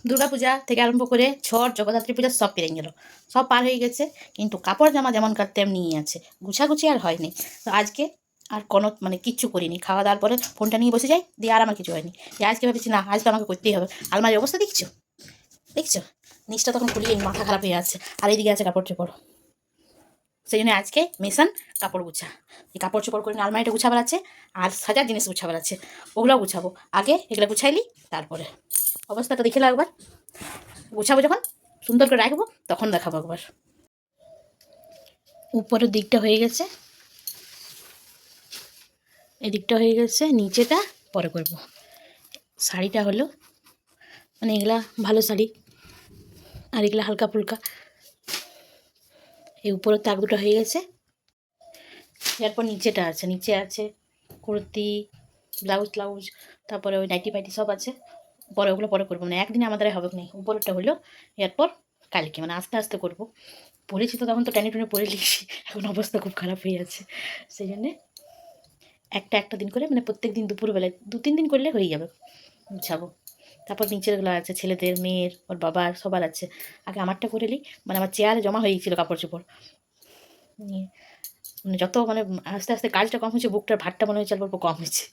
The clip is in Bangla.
দুর্গাপূজা থেকে আরম্ভ করে ছট জগদ্ধাত্রী পূজা সব পেরিয়ে গেল, সব পার হয়ে গেছে, কিন্তু কাপড় জামা যেমনকার তেমনিই আছে, গুছাগুছি আর হয়নি। তো আজকে আর কোনো কিচ্ছু করিনি, খাওয়া দাওয়ার পরে ফোনটা নিয়ে বসে যাই, দিয়ে আর আমার কিছু হয়নি। দিয়ে আজকে ভেবেছি না, আজ তো আমাকে করতেই হবে। আলমারির অবস্থা দেখছো, দেখছো নিচটা তখন খুলিয়ে মাথা খারাপ হয়ে আছে, আর এইদিকে আছে কাপড় চোপড়। সেই জন্য আজকে মিশন কাপড় গুছা। এই কাপড় চোপড় করে আলমারিটা গুছাবার আছে, আর সাজার জিনিস গুছাবার আছে, ওগুলো গুছাবো। আগে এগুলো গুছাইলি, তারপরে অবস্থাটা দেখে নাও একবার। গুছাবো যখন, সুন্দর করে রাখবো, তখন দেখাবো একবার। উপরের দিকটা হয়ে গেছে, এদিকটা হয়ে গেছে, নিচেটা পরে করব। শাড়িটা হলো এগুলা ভালো শাড়ি, আর এগুলা হালকা ফুলকা। এই উপরের তাক দুটো হয়ে গেছে, এরপর নিচেটা আছে, নিচে আছে কুর্তি, ব্লাউজ ট্লাউজ, তারপরে ওই নাইটি ফাইটি সব আছে। পরে ওগুলো পরে করবো, একদিনে আমাদের হবে না। উপরেরটা হলো, এরপর কালকে আস্তে আস্তে করবো। পড়েছি তো তখন তো টেনে টুনে পড়ে লিখছি, এখন অবস্থা খুব খারাপ হয়ে আছে। সেই জন্যে একটা দিন করে প্রত্যেক দিন দুপুরবেলায় 2-3 দিন করলে হয়ে যাবে, গুছাবো। তারপর নিচেরগুলো আছে ছেলেদের, মেয়ের, ওর বাবার, সবার আছে। আগে আমারটা করে নিই, আমার চেয়ারে জমা হয়ে গেছিলো কাপড় চোপড় নিয়ে। যত আস্তে আস্তে কাজটা কম হয়েছে, বুকটার ভারটা মনে হয়েছে অল্প কম হয়েছে।